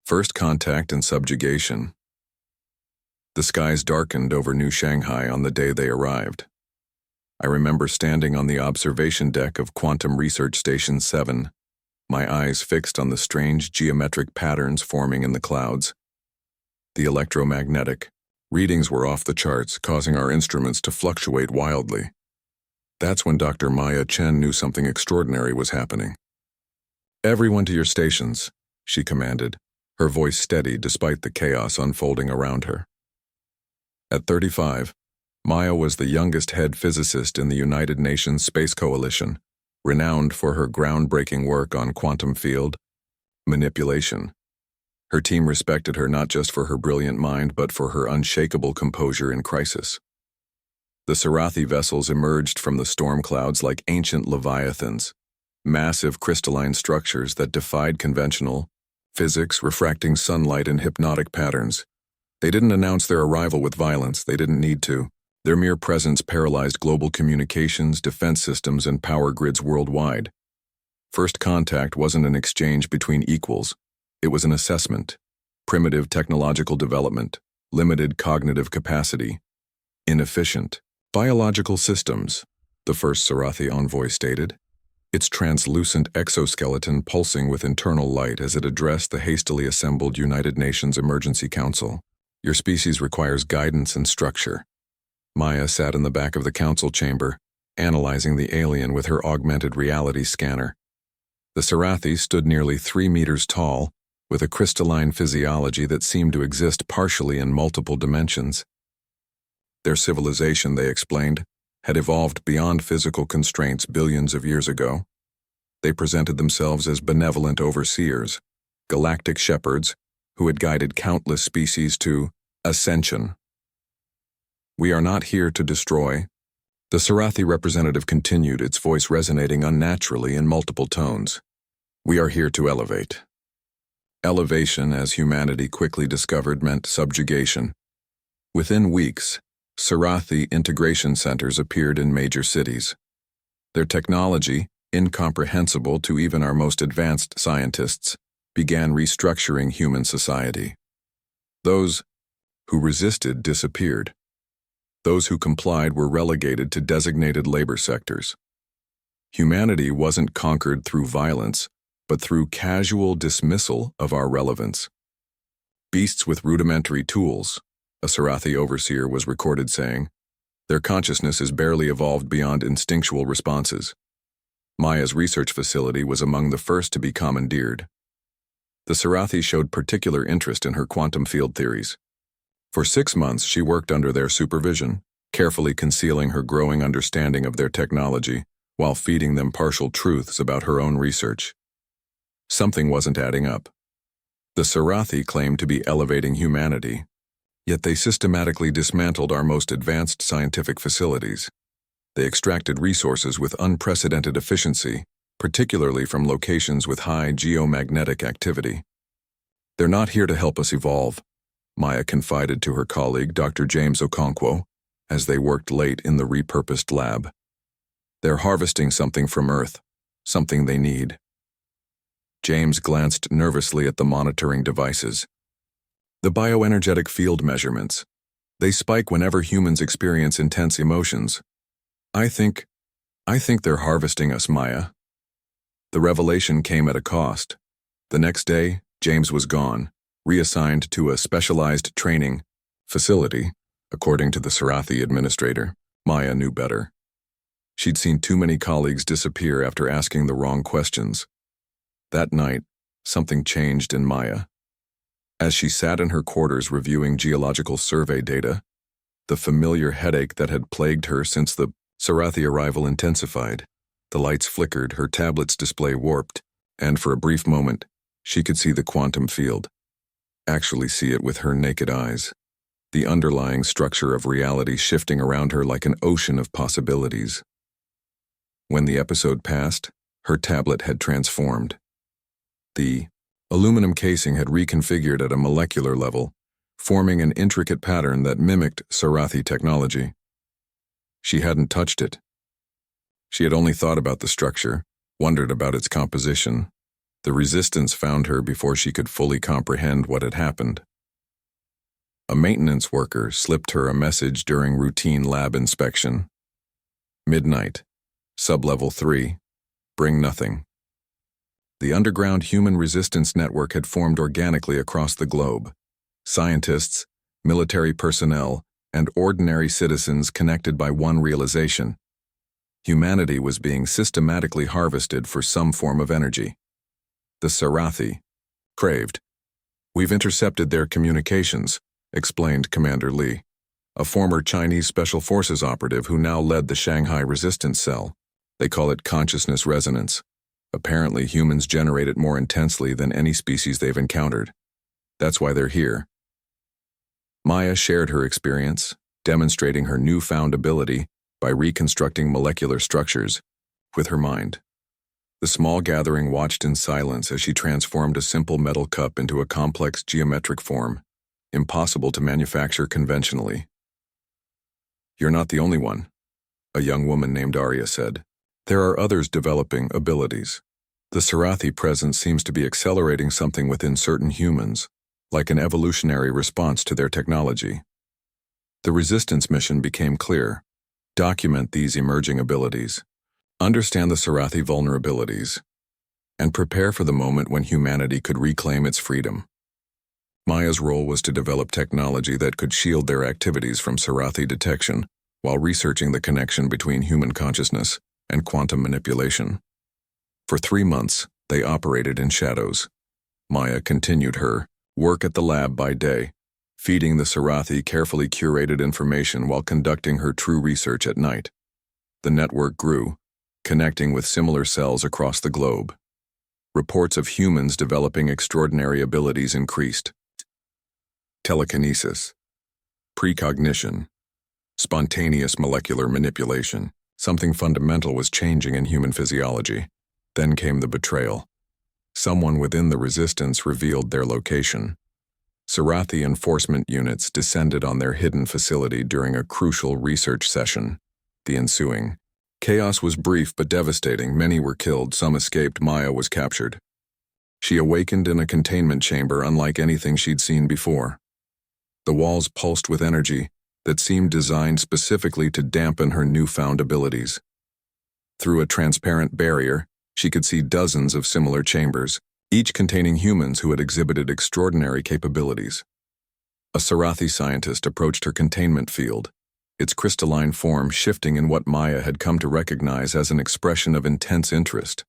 First contact and subjugation. The skies darkened over New Shanghai on the day they arrived. I remember standing on the observation deck of Quantum Research Station 7, my eyes fixed on the strange geometric patterns forming in the clouds. The electromagnetic readings were off the charts, causing our instruments to fluctuate wildly. That's when Dr. Maya Chen knew something extraordinary was happening. "Everyone to your stations," she commanded, her voice steady despite the chaos unfolding around her. At 35, Maya was the youngest head physicist in the United Nations Space Coalition, renowned for her groundbreaking work on quantum field manipulation. Her team respected her not just for her brilliant mind, but for her unshakable composure in crisis. The Sarathi vessels emerged from the storm clouds like ancient leviathans, massive crystalline structures that defied conventional physics, refracting sunlight in hypnotic patterns. They didn't announce their arrival with violence. They didn't need to. Their mere presence paralyzed global communications, defense systems, and power grids worldwide. First contact wasn't an exchange between equals. It was an assessment. Primitive technological development, limited cognitive capacity, inefficient biological systems, the first Sarathi envoy stated, its translucent exoskeleton pulsing with internal light as it addressed the hastily assembled United Nations Emergency Council. "Your species requires guidance and structure." Maya sat in the back of the council chamber, analyzing the alien with her augmented reality scanner. The Sarathi stood nearly 3 meters tall, with a crystalline physiology that seemed to exist partially in multiple dimensions. Their civilization, they explained, had evolved beyond physical constraints billions of years ago. They presented themselves as benevolent overseers, galactic shepherds, who had guided countless species to ascension. "We are not here to destroy," the Sarathi representative continued, its voice resonating unnaturally in multiple tones. "We are here to elevate." Elevation, as humanity quickly discovered, meant subjugation. Within weeks, Sarathi integration centers appeared in major cities. Their technology, incomprehensible to even our most advanced scientists, began restructuring human society. Those who resisted disappeared. Those who complied were relegated to designated labor sectors. Humanity wasn't conquered through violence, but through casual dismissal of our relevance. "Beasts with rudimentary tools," a Sarathi overseer was recorded saying. "Their consciousness is barely evolved beyond instinctual responses." Maya's research facility was among the first to be commandeered. The Sarathi showed particular interest in her quantum field theories. For 6 months, she worked under their supervision, carefully concealing her growing understanding of their technology while feeding them partial truths about her own research. Something wasn't adding up. The Sarathi claimed to be elevating humanity, yet they systematically dismantled our most advanced scientific facilities. They extracted resources with unprecedented efficiency, particularly from locations with high geomagnetic activity. "They're not here to help us evolve," Maya confided to her colleague, Dr. James Okonkwo, as they worked late in the repurposed lab. "They're harvesting something from Earth, something they need." James glanced nervously at the monitoring devices. "The bioenergetic field measurements. They spike whenever humans experience intense emotions. I think they're harvesting us, Maya." The revelation came at a cost. The next day, James was gone, reassigned to a specialized training facility, according to the Sarathi administrator. Maya knew better. She'd seen too many colleagues disappear after asking the wrong questions. That night, something changed in Maya. As she sat in her quarters reviewing geological survey data, the familiar headache that had plagued her since the Sarathi arrival intensified. The lights flickered, her tablet's display warped, and for a brief moment, she could see the quantum field. Actually see it with her naked eyes. The underlying structure of reality shifting around her like an ocean of possibilities. When the episode passed, her tablet had transformed. The aluminum casing had reconfigured at a molecular level, forming an intricate pattern that mimicked Sarathi technology. She hadn't touched it. She had only thought about the structure, wondered about its composition. The resistance found her before she could fully comprehend what had happened. A maintenance worker slipped her a message during routine lab inspection. Midnight. Sublevel 3. Bring nothing. The underground human resistance network had formed organically across the globe. Scientists, military personnel, and ordinary citizens connected by one realization. Humanity was being systematically harvested for some form of energy. The Sarathi craved. "We've intercepted their communications," explained Commander Li, a former Chinese Special Forces operative who now led the Shanghai Resistance Cell. They call it consciousness resonance. Apparently, humans generate it more intensely than any species they've encountered. That's why they're here. Maya shared her experience, demonstrating her newfound ability by reconstructing molecular structures with her mind. The small gathering watched in silence as she transformed a simple metal cup into a complex geometric form, impossible to manufacture conventionally. "You're not the only one," a young woman named Arya said. "There are others developing abilities. The Sarathi presence seems to be accelerating something within certain humans, like an evolutionary response to their technology." The resistance mission became clear. Document these emerging abilities, understand the Sarathi vulnerabilities, and prepare for the moment when humanity could reclaim its freedom. Maya's role was to develop technology that could shield their activities from Sarathi detection while researching the connection between human consciousness and quantum manipulation. For 3 months, they operated in shadows. Maya continued her work at the lab by day, feeding the Sarathi carefully curated information while conducting her true research at night. The network grew, connecting with similar cells across the globe. Reports of humans developing extraordinary abilities increased. Telekinesis, precognition, spontaneous molecular manipulation. Something fundamental was changing in human physiology. Then came the betrayal. Someone within the resistance revealed their location. Sarathi enforcement units descended on their hidden facility during a crucial research session. The ensuing chaos was brief but devastating. Many were killed, some escaped. Maya was captured. She awakened in a containment chamber unlike anything she'd seen before. The walls pulsed with energy that seemed designed specifically to dampen her newfound abilities. Through a transparent barrier, she could see dozens of similar chambers, each containing humans who had exhibited extraordinary capabilities. A Sarathi scientist approached her containment field, its crystalline form shifting in what Maya had come to recognize as an expression of intense interest.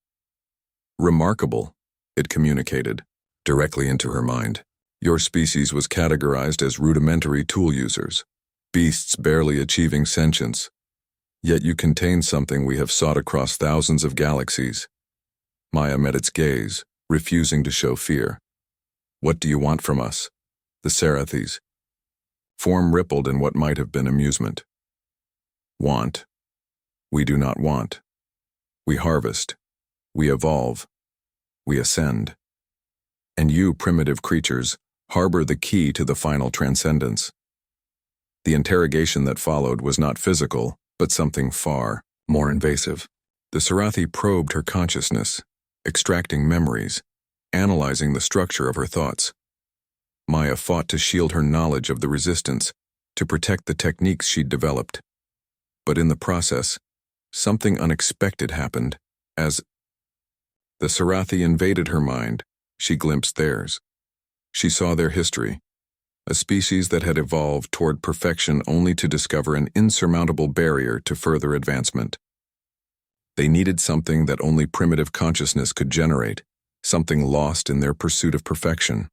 "Remarkable," it communicated, directly into her mind. "Your species was categorized as rudimentary tool users, beasts barely achieving sentience. Yet you contain something we have sought across thousands of galaxies." Maya met its gaze, refusing to show fear. "What do you want from us?" The Sarathis. Form rippled in what might have been amusement. "Want. We do not want. We harvest. We evolve. We ascend. And you, primitive creatures, harbor the key to the final transcendence." The interrogation that followed was not physical, but something far more invasive. The Sarathi probed her consciousness, extracting memories, analyzing the structure of her thoughts. Maya fought to shield her knowledge of the resistance, to protect the techniques she'd developed. But in the process, something unexpected happened. As the Sarathi invaded her mind, she glimpsed theirs. She saw their history, a species that had evolved toward perfection only to discover an insurmountable barrier to further advancement. They needed something that only primitive consciousness could generate, something lost in their pursuit of perfection.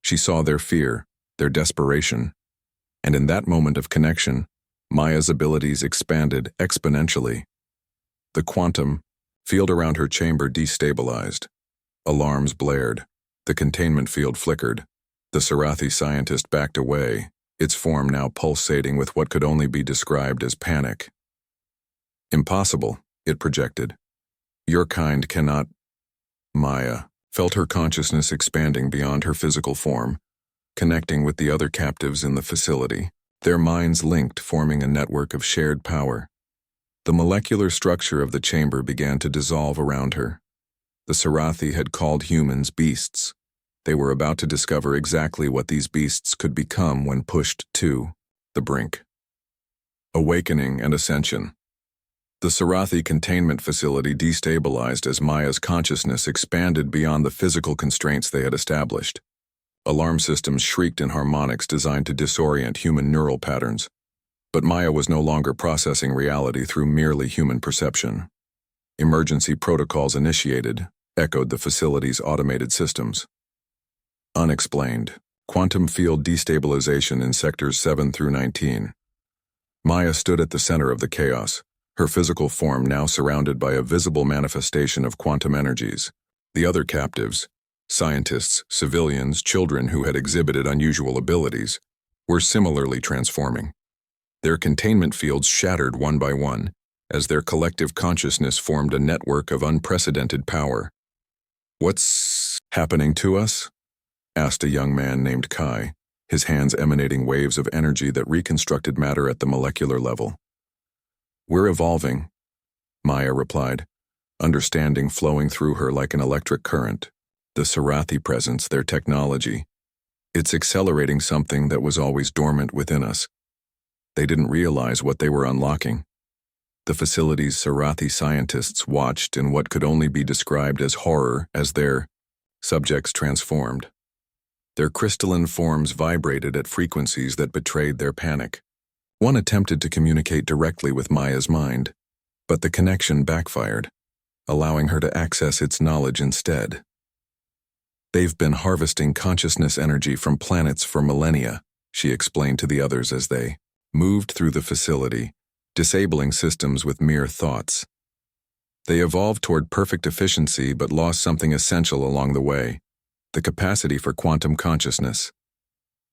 She saw their fear, their desperation, and in that moment of connection, Maya's abilities expanded exponentially. The quantum field around her chamber destabilized. Alarms blared. The containment field flickered. The Sarathi scientist backed away, its form now pulsating with what could only be described as panic. "Impossible," it projected. "Your kind cannot." Maya felt her consciousness expanding beyond her physical form, connecting with the other captives in the facility, their minds linked, forming a network of shared power. The molecular structure of the chamber began to dissolve around her. The Sarathi had called humans beasts. They were about to discover exactly what these beasts could become when pushed to the brink. Awakening and ascension. The Sarathi containment facility destabilized as Maya's consciousness expanded beyond the physical constraints they had established. Alarm systems shrieked in harmonics designed to disorient human neural patterns. But Maya was no longer processing reality through merely human perception. Emergency protocols initiated, echoed the facility's automated systems. Unexplained. Quantum field destabilization in sectors 7 through 19. Maya stood at the center of the chaos, her physical form now surrounded by a visible manifestation of quantum energies. The other captives, scientists, civilians, children who had exhibited unusual abilities, were similarly transforming. Their containment fields shattered one by one, as their collective consciousness formed a network of unprecedented power. "What's happening to us?" asked a young man named Kai, his hands emanating waves of energy that reconstructed matter at the molecular level. "We're evolving," Maya replied, understanding flowing through her like an electric current. The Sarathi presence, their technology, it's accelerating something that was always dormant within us. They didn't realize what they were unlocking. The facility's Sarathi scientists watched in what could only be described as horror as their subjects transformed. Their crystalline forms vibrated at frequencies that betrayed their panic. One attempted to communicate directly with Maya's mind, but the connection backfired, allowing her to access its knowledge instead. "They've been harvesting consciousness energy from planets for millennia," she explained to the others as they moved through the facility, disabling systems with mere thoughts. They evolved toward perfect efficiency but lost something essential along the way: the capacity for quantum consciousness.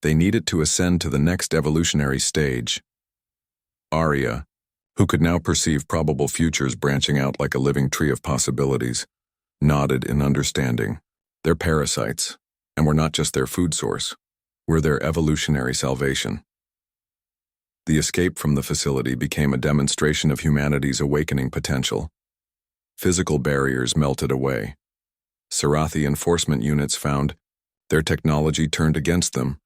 They needed to ascend to the next evolutionary stage. Arya, who could now perceive probable futures branching out like a living tree of possibilities, nodded in understanding. They're parasites, and we're not just their food source. We're their evolutionary salvation. The escape from the facility became a demonstration of humanity's awakening potential. Physical barriers melted away. Sarathi enforcement units found their technology turned against them,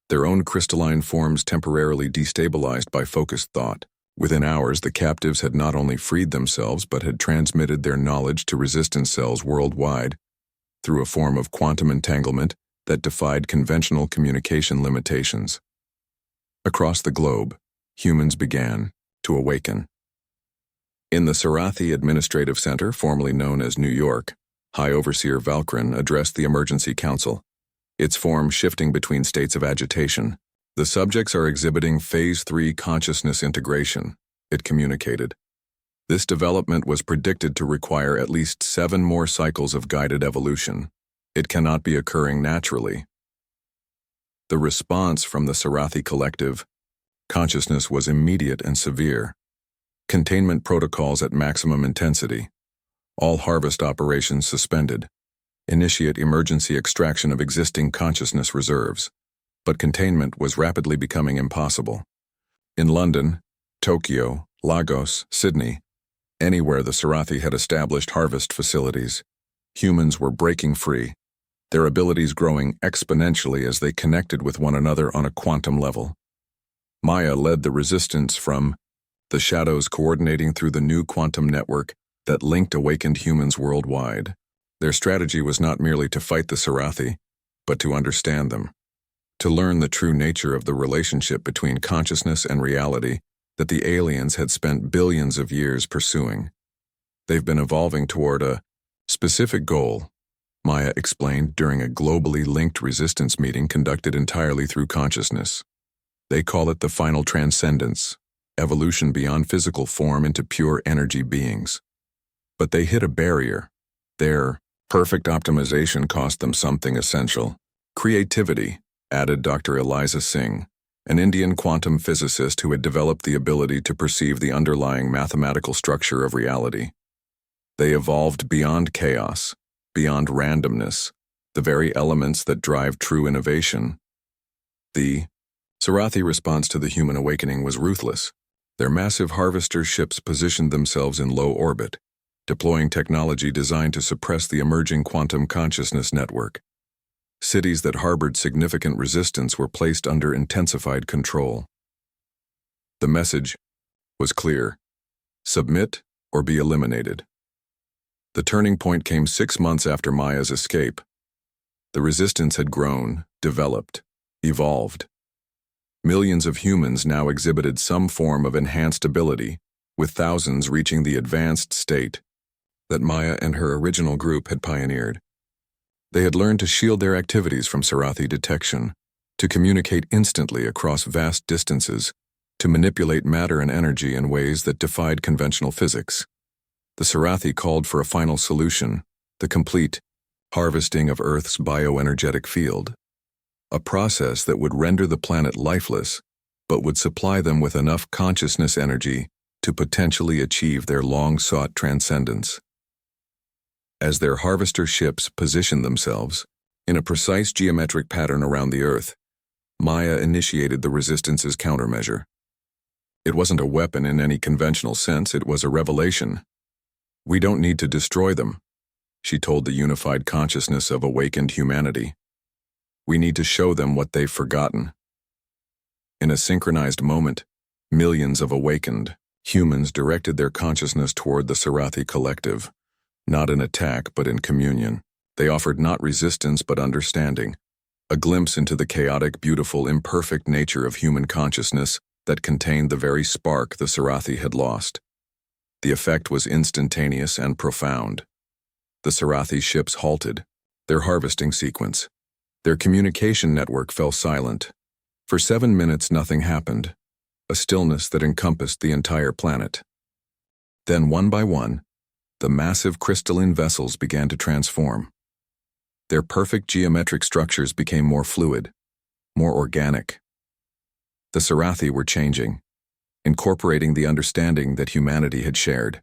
their own crystalline forms temporarily destabilized by focused thought. Within hours, the captives had not only freed themselves but had transmitted their knowledge to resistance cells worldwide through a form of quantum entanglement that defied conventional communication limitations. Across the globe, humans began to awaken. In the Sarathi Administrative Center, formerly known as New York, High Overseer Valkyrin addressed the Emergency Council, its form shifting between states of agitation. "The subjects are exhibiting Phase 3 consciousness integration," it communicated. "This development was predicted to require at least 7 more cycles of guided evolution. It cannot be occurring naturally." The response from the Sarathi collective consciousness was immediate and severe. Containment protocols at maximum intensity. All harvest operations suspended. Initiate emergency extraction of existing consciousness reserves. But containment was rapidly becoming impossible. In London, Tokyo, Lagos, Sydney, anywhere the Sarathi had established harvest facilities, humans were breaking free, their abilities growing exponentially as they connected with one another on a quantum level. Maya led the resistance from the shadows, coordinating through the new quantum network that linked awakened humans worldwide. Their strategy was not merely to fight the Sarathi, but to understand them, to learn the true nature of the relationship between consciousness and reality that the aliens had spent billions of years pursuing. "They've been evolving toward a specific goal," Maya explained during a globally linked resistance meeting conducted entirely through consciousness. "They call it the final transcendence, evolution beyond physical form into pure energy beings. But they hit a barrier. Their perfect optimization cost them something essential: creativity," added Dr. Eliza Singh, an Indian quantum physicist who had developed the ability to perceive the underlying mathematical structure of reality. "They evolved beyond chaos, beyond randomness, the very elements that drive true innovation." The Sarathi response to the human awakening was ruthless. Their massive harvester ships positioned themselves in low orbit, deploying technology designed to suppress the emerging quantum consciousness network. Cities that harbored significant resistance were placed under intensified control. The message was clear: submit or be eliminated. The turning point came 6 months after Maya's escape. The resistance had grown, developed, evolved. Millions of humans now exhibited some form of enhanced ability, with thousands reaching the advanced state that Maya and her original group had pioneered. They had learned to shield their activities from Sarathi detection, to communicate instantly across vast distances, to manipulate matter and energy in ways that defied conventional physics. The Sarathi called for a final solution: the complete harvesting of Earth's bioenergetic field, a process that would render the planet lifeless, but would supply them with enough consciousness energy to potentially achieve their long-sought transcendence. As their harvester ships positioned themselves in a precise geometric pattern around the Earth, Maya initiated the Resistance's countermeasure. It wasn't a weapon in any conventional sense, it was a revelation. "We don't need to destroy them," she told the unified consciousness of awakened humanity. "We need to show them what they've forgotten." In a synchronized moment, millions of awakened humans directed their consciousness toward the Sarathi collective, not in attack but in communion. They offered not resistance but understanding, a glimpse into the chaotic, beautiful, imperfect nature of human consciousness that contained the very spark the Sarathi had lost. The effect was instantaneous and profound. The Sarathi ships halted, their harvesting sequence. Their communication network fell silent. For 7 minutes nothing happened, a stillness that encompassed the entire planet. Then one by one, the massive crystalline vessels began to transform. Their perfect geometric structures became more fluid, more organic. The Sarathi were changing, incorporating the understanding that humanity had shared.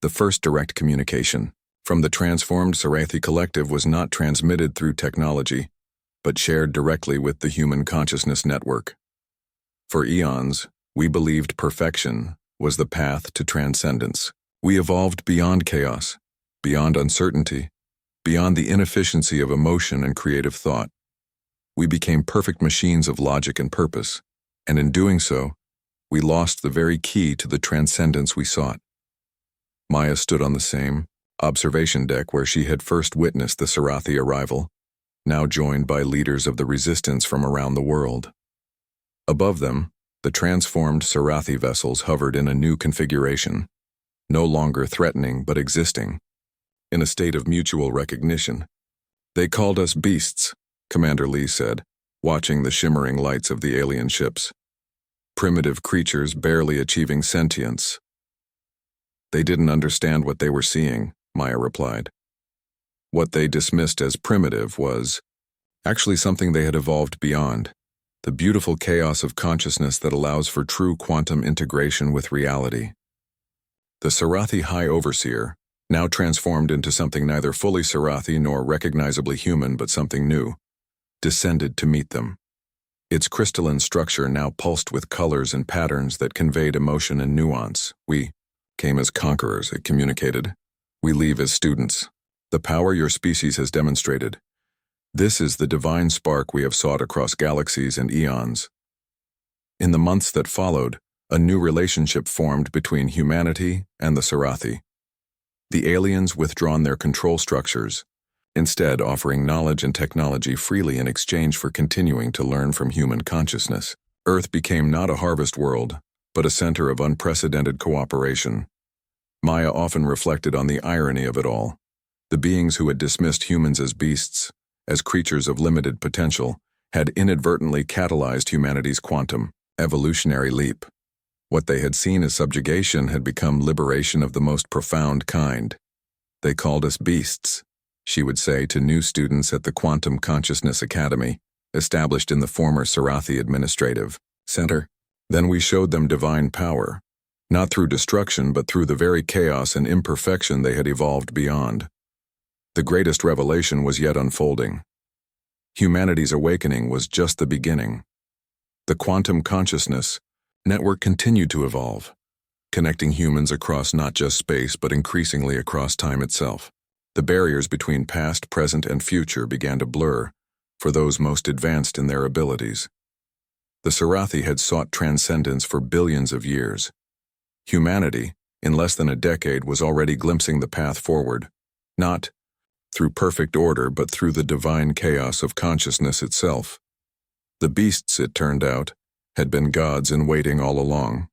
The first direct communication from the transformed Sarathi collective was not transmitted through technology, but shared directly with the human consciousness network. For eons, we believed perfection was the path to transcendence. We evolved beyond chaos, beyond uncertainty, beyond the inefficiency of emotion and creative thought. We became perfect machines of logic and purpose, and in doing so, we lost the very key to the transcendence we sought. Maya stood on the same observation deck where she had first witnessed the Sarathi arrival, now joined by leaders of the resistance from around the world. Above them, the transformed Sarathi vessels hovered in a new configuration, no longer threatening but existing, in a state of mutual recognition. "They called us beasts," Commander Lee said, watching the shimmering lights of the alien ships. "Primitive creatures barely achieving sentience." "They didn't understand what they were seeing," Maya replied. What they dismissed as primitive was actually something they had evolved beyond, the beautiful chaos of consciousness that allows for true quantum integration with reality. The Sarathi High Overseer, now transformed into something neither fully Sarathi nor recognizably human but something new, descended to meet them. Its crystalline structure now pulsed with colors and patterns that conveyed emotion and nuance. "We came as conquerors," it communicated. "We leave as students. The power your species has demonstrated. This is the divine spark we have sought across galaxies and eons." In the months that followed, a new relationship formed between humanity and the Sarathi. The aliens withdrawn their control structures, instead offering knowledge and technology freely in exchange for continuing to learn from human consciousness. Earth became not a harvest world, but a center of unprecedented cooperation. Maya often reflected on the irony of it all. The beings who had dismissed humans as beasts, as creatures of limited potential, had inadvertently catalyzed humanity's quantum, evolutionary leap. What they had seen as subjugation had become liberation of the most profound kind. "They called us beasts," she would say to new students at the Quantum Consciousness Academy, established in the former Sarathi Administrative Center. "Then we showed them divine power, not through destruction but through the very chaos and imperfection they had evolved beyond." The greatest revelation was yet unfolding. Humanity's awakening was just the beginning. The quantum consciousness network continued to evolve, connecting humans across not just space but increasingly across time itself. The barriers between past, present, and future began to blur for those most advanced in their abilities. The Sarathi had sought transcendence for billions of years. Humanity, in less than a decade, was already glimpsing the path forward, not through perfect order but through the divine chaos of consciousness itself. The beasts, it turned out, had been gods in waiting all along.